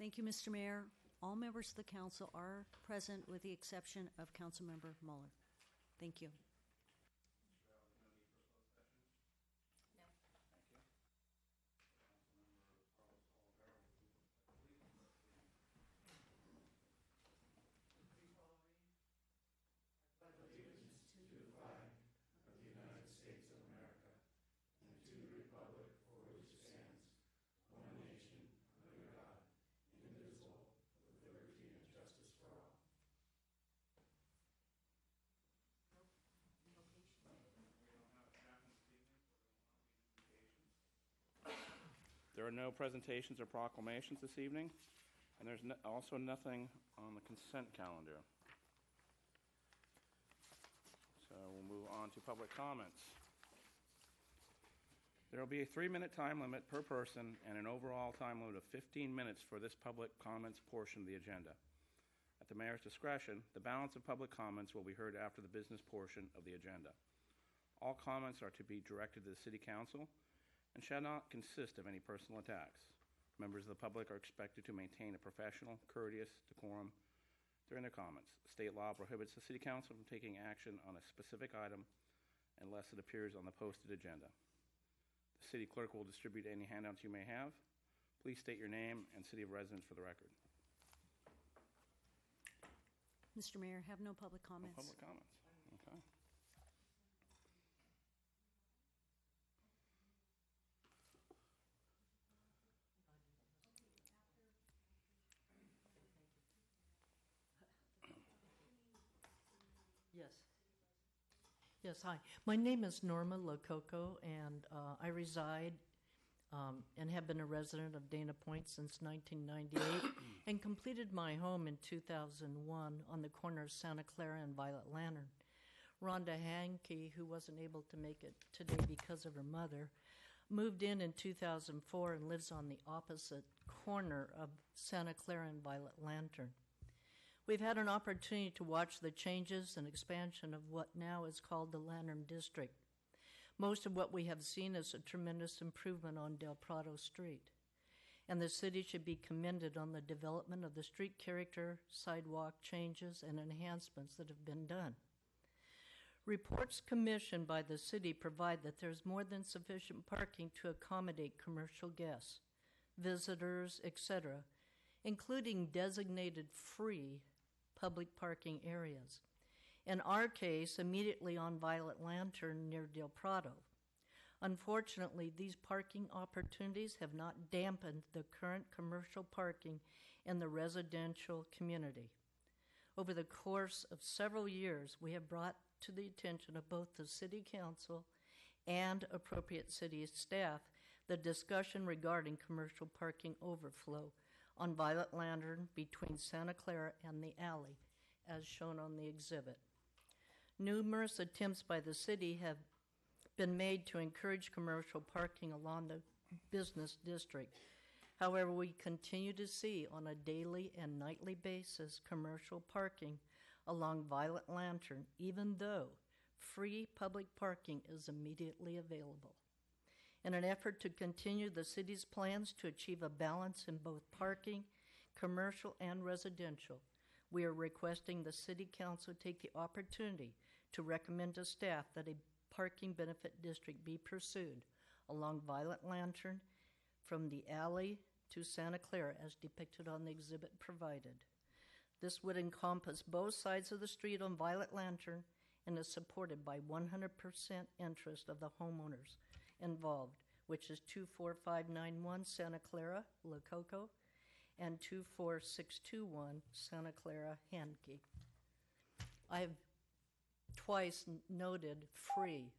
Thank you, Mr. Mayor. All members of the council are present with the exception of Councilmember Mueller. Thank you. There are no presentations or proclamations this evening, and there's also nothing on the consent calendar. So we'll move on to public comments. There will be a 3-minute time limit per person and an overall time limit of 15 minutes for this public comments portion of the agenda. At the mayor's discretion, the balance of public comments will be heard after the business portion of the agenda. All comments are to be directed to the City Council and shall not consist of any personal attacks. Members of the public are expected to maintain a professional, courteous decorum during their comments. State law prohibits the City Council from taking action on a specific item unless it appears on the posted agenda. The City Clerk will distribute any handouts you may have. Please state your name and city of residence for the record. Mr. Mayor, have no public comments. No public comments. Okay. Yes. Yes, hi. My name is Norma Lococo, and I reside and have been a resident of Dana Point since 1998 and completed my home in 2001 on the corner of Santa Clara and Violet Lantern. Rhonda Hankey, who wasn't able to make it today because of her mother, moved in 2004 and lives on the opposite corner of Santa Clara and Violet Lantern. We've had an opportunity to watch the changes and expansion of what now is called the Lantern District. Most of what we have seen is a tremendous improvement on Del Prado Street, and the city should be commended on the development of the street character, sidewalk changes, and enhancements that have been done. Reports commissioned by the city provide that there's more than sufficient parking to accommodate commercial guests, visitors, etc., including designated free public parking areas. In our case, immediately on Violet Lantern near Del Prado. Unfortunately, these parking opportunities have not dampened the current commercial parking in the residential community. Over the course of several years, we have brought to the attention of both the City Council and appropriate city staff the discussion regarding commercial parking overflow on Violet Lantern between Santa Clara and the alley, as shown on the exhibit. Numerous attempts by the city have been made to encourage commercial parking along the business district. However, we continue to see on a daily and nightly basis commercial parking along Violet Lantern, even though free public parking is immediately available. In an effort to continue the city's plans to achieve a balance in both parking, commercial, and residential, we are requesting the City Council take the opportunity to recommend to staff that a parking benefit district be pursued along Violet Lantern from the alley to Santa Clara as depicted on the exhibit provided. This would encompass both sides of the street on Violet Lantern and is supported by 100% interest of the homeowners involved, which is 24591 Santa Clara, Lococo, and 24621 Santa Clara, Hankey. I've twice noted free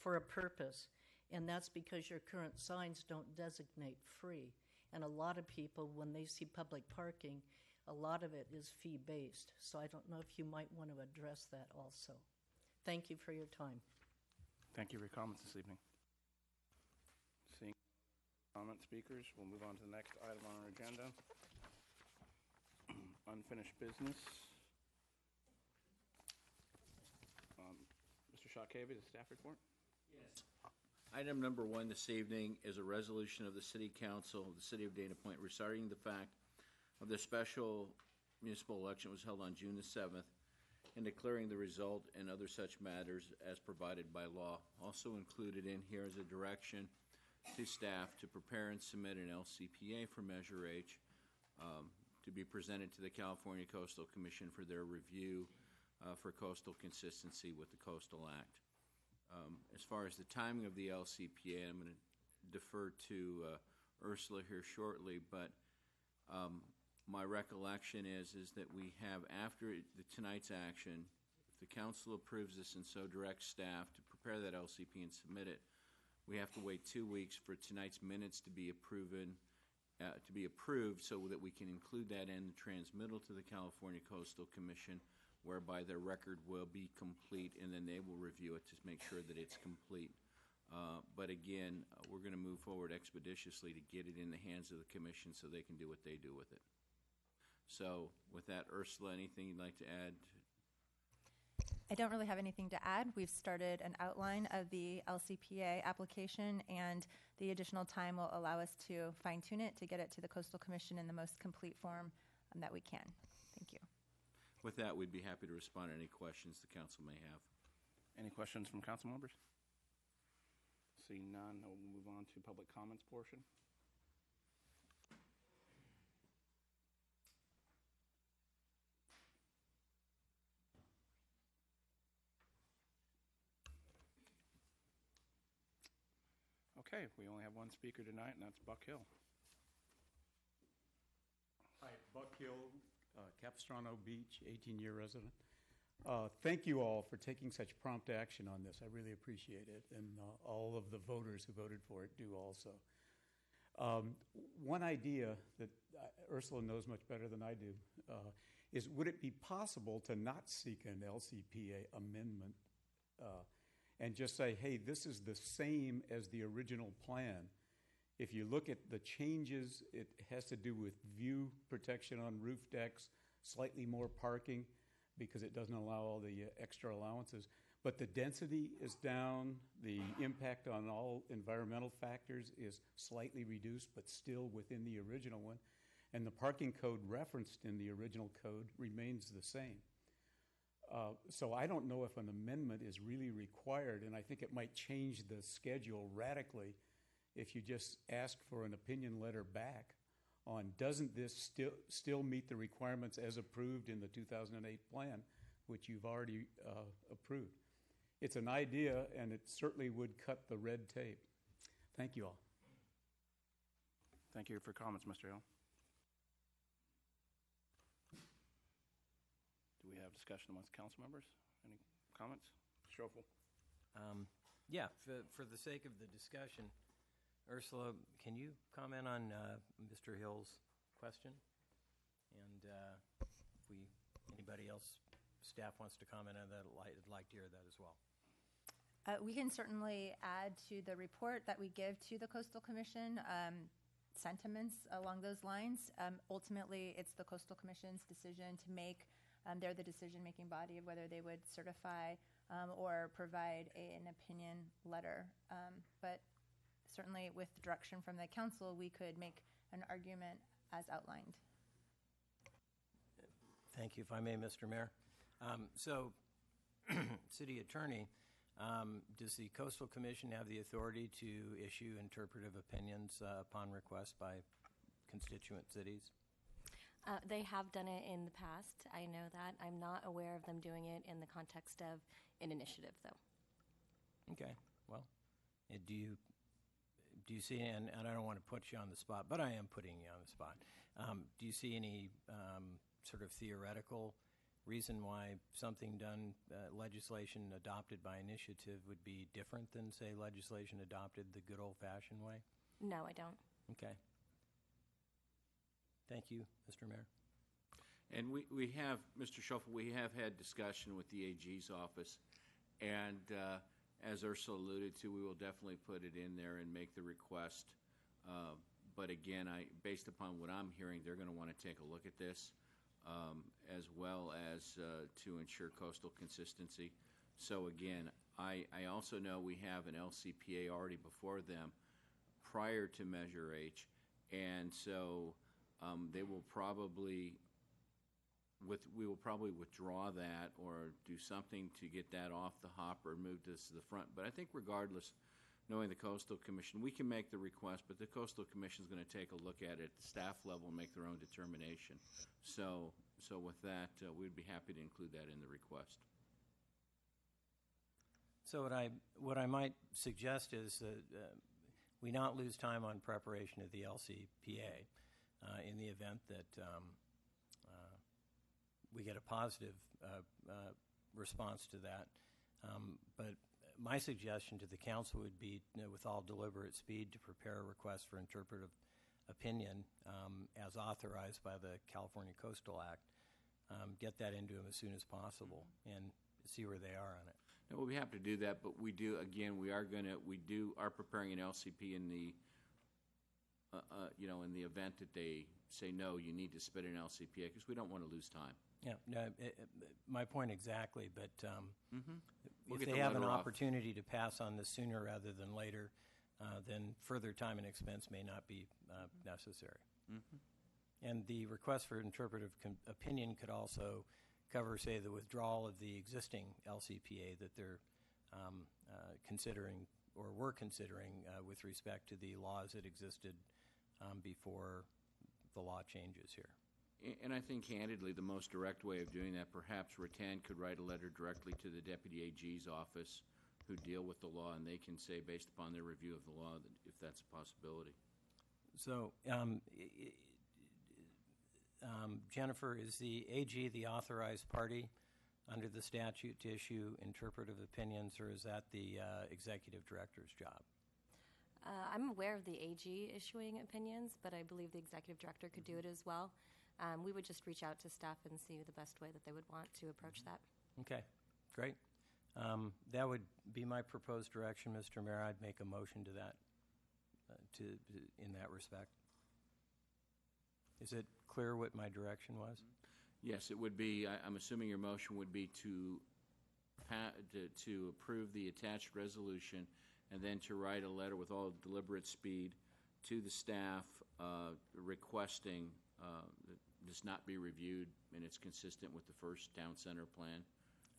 for a purpose, and that's because your current signs don't designate free. And a lot of people, when they see public parking, a lot of it is fee-based. So I don't know if you might want to address that also. Thank you for your time. Thank you for your comments this evening. Seeing comment speakers, we'll move on to the next item on our agenda. Unfinished business. Mr. Shawkavy, the staff report? Yes. Item number 1 this evening is a resolution of the City Council of the City of Dana Point regarding the fact of the special municipal election was held on June the 7th, and declaring the result and other such matters as provided by law. Also included in here is a direction to staff to prepare and submit an LCPA for Measure H to be presented to the California Coastal Commission for their review for coastal consistency with the Coastal Act. As far as the timing of the LCPA, I'm going to defer to Ursula here shortly, but my recollection is that we have, after tonight's action, if the council approves this and so directs staff to prepare that LCP and submit it, we have to wait 2 weeks for tonight's minutes to be approved so that we can include that in the transmittal to the California Coastal Commission, whereby their record will be complete, and then they will review it to make sure that it's complete. But again, we're going to move forward expeditiously to get it in the hands of the commission so they can do what they do with it. So with that, Ursula, anything you'd like to add? I don't really have anything to add. We've started an outline of the LCPA application, and the additional time will allow us to fine-tune it to get it to the Coastal Commission in the most complete form that we can. Thank you. With that, we'd be happy to respond to any questions the council may have. Any questions from council members? Seeing none, we'll move on to public comments portion. Okay, we only have one speaker tonight, and that's Buck Hill. Hi, Buck Hill, Capistrano Beach, 18-year resident. Thank you all for taking such prompt action on this. I really appreciate it, and all of the voters who voted for it do also. One idea that Ursula knows much better than I do is, would it be possible to not seek an LCPA amendment and just say, hey, this is the same as the original plan? If you look at the changes, it has to do with view protection on roof decks, slightly more parking, because it doesn't allow all the extra allowances. But the density is down, the impact on all environmental factors is slightly reduced, but still within the original one. And the parking code referenced in the original code remains the same. So I don't know if an amendment is really required, and I think it might change the schedule radically if you just ask for an opinion letter back on, doesn't this still meet the requirements as approved in the 2008 plan, which you've already approved. It's an idea, and it certainly would cut the red tape. Thank you all. Thank you for comments, Mr. Hill. Do we have discussion amongst council members? Any comments? Schroeffel? Yeah, for the sake of the discussion, Ursula, can you comment on Mr. Hill's question? And if anybody else, staff wants to comment on that, I'd like to hear that as well. We can certainly add to the report that we give to the Coastal Commission sentiments along those lines. Ultimately, it's the Coastal Commission's decision to make. They're the decision-making body of whether they would certify or provide an opinion letter. But certainly with direction from the council, we could make an argument as outlined. Thank you. If I may, Mr. Mayor. So, City Attorney, does the Coastal Commission have the authority to issue interpretive opinions upon request by constituent cities? They have done it in the past. I know that. I'm not aware of them doing it in the context of an initiative, though. Okay. Well, do you see, and I don't want to put you on the spot, but I am putting you on the spot. Do you see any sort of theoretical reason why something done, legislation adopted by initiative would be different than, say, legislation adopted the good old-fashioned way? No, I don't. Okay. Thank you, Mr. Mayor. And we have, Mr. Schroeffel, we have had discussion with the AG's office, and as Ursula alluded to, we will definitely put it in there and make the request. But again, based upon what I'm hearing, they're going to want to take a look at this, as well as to ensure coastal consistency. So again, I also know we have an LCPA already before them prior to Measure H, and so they will probably we will probably withdraw that or do something to get that off the hopper and move this to the front. But I think regardless, knowing the Coastal Commission, we can make the request, but the Coastal Commission is going to take a look at it at the staff level and make their own determination. So with that, we'd be happy to include that in the request. So what I might suggest is that we not lose time on preparation of the LCPA in the event that we get a positive response to that. But my suggestion to the council would be, with all deliberate speed, to prepare a request for interpretive opinion as authorized by the California Coastal Act. Get that into them as soon as possible and see where they are on it. Now, we'll be happy to do that, but we are preparing an LCP in the in the event that they say no, you need to submit an LCPA, because we don't want to lose time. Yeah, no, my point exactly, but We'll if get they the have an letter off. opportunity to pass on this sooner rather than later, then further time and expense may not be necessary. And the request for interpretive opinion could also cover, say, the withdrawal of the existing LCPA that they're considering or were considering with respect to the laws that existed before the law changes here. And I think, candidly, the most direct way of doing that, perhaps Rattan could write a letter directly to the Deputy AG's office who deal with the law, and they can say, based upon their review of the law, that if that's a possibility. So, Jennifer, is the AG the authorized party under the statute to issue interpretive opinions, or is that the executive director's job? I'm aware of the AG issuing opinions, but I believe the executive director could do it as well. We would just reach out to staff and see the best way that they would want to approach that. Okay, great. That would be my proposed direction, Mr. Mayor. I'd make a motion to that, in that respect. Is it clear what my direction was? Yes, it would be. I'm assuming your motion would be to approve the attached resolution, and then to write a letter with all deliberate speed to the staff requesting that this not be reviewed, and it's consistent with the first town center plan.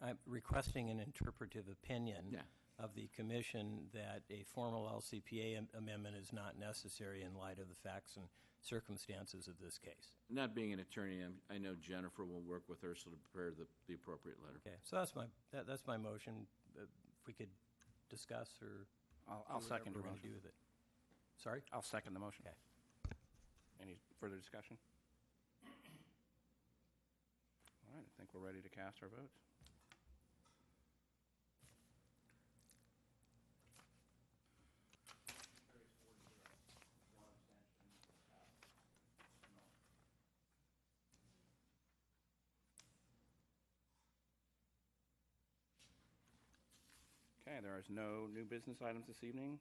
I'm requesting an interpretive opinion Yeah. of the commission that a formal LCPA amendment is not necessary in light of the facts and circumstances of this case. Not being an attorney, I know Jennifer will work with Ursula to prepare the appropriate letter. Okay, so that's my motion. If we could discuss or I'll second what your we're going to motion. do with it. Sorry? I'll second the motion. Okay. Any further discussion? All right, I think we're ready to cast our votes. Okay, there is no new business items this evening.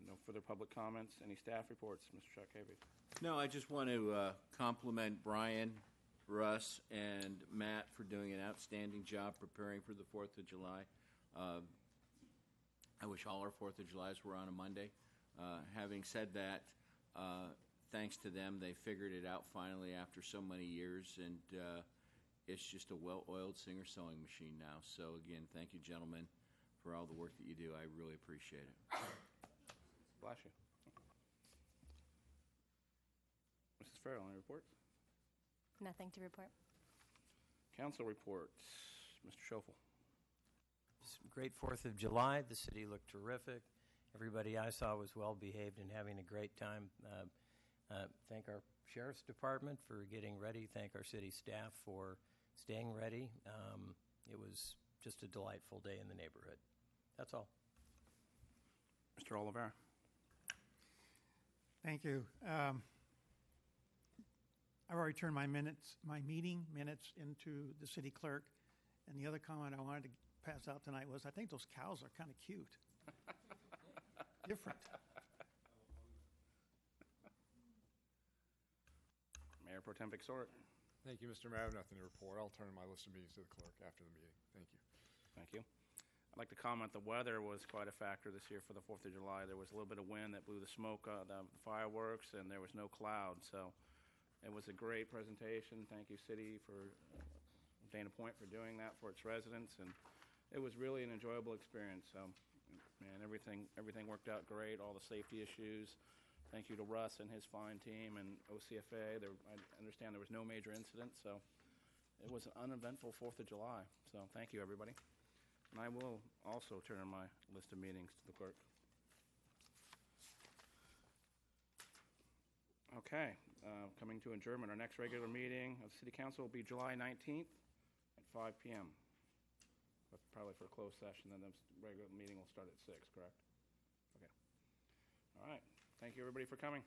No further public comments. Any staff reports, Mr. Chuck Havey? No, I just want to compliment Brian, Russ, and Matt for doing an outstanding job preparing for the 4th of July. I wish all our 4th of Julys were on a Monday. Having said that, thanks to them, they figured it out finally after so many years, and it's just a well-oiled singer-sewing machine now. So, again, thank you, gentlemen, for all the work that you do. I really appreciate it. Bless you. Mrs. Farrell, any reports? Nothing to report. Council reports. Mr. Schofel. Great 4th of July. The city looked terrific. Everybody I saw was well behaved and having a great time. Thank our Sheriff's Department for getting ready. Thank our city staff for staying ready. It was just a delightful day in the neighborhood. That's all. Mr. Oliveira. Thank you. I've already turned my meeting minutes into the city clerk, and the other comment I wanted to pass out tonight was I think those cows are kind of cute. Different. Mayor Pro Tem Vic Sort. Thank you, Mr. Mayor. I have nothing to report. I'll turn my list of meetings to the clerk after the meeting. Thank you. Thank you. I'd like to comment the weather was quite a factor this year for the 4th of July. There was a little bit of wind that blew the smoke, the fireworks, and there was no cloud. So It was a great presentation. Thank you, City, for Dana Point for doing that for its residents, and it was really an enjoyable experience. So, man, everything worked out great. All the safety issues. Thank you to Russ and his fine team and OCFA. I understand there was no major incident, so it was an uneventful 4th of July. So thank you, everybody. And I will also turn in my list of meetings to the clerk. Okay, coming to adjournment. Our next regular meeting of City Council will be July 19th at 5 p.m. That's probably for a closed session, then the regular meeting will start at 6, correct? Okay. All right. Thank you, everybody, for coming.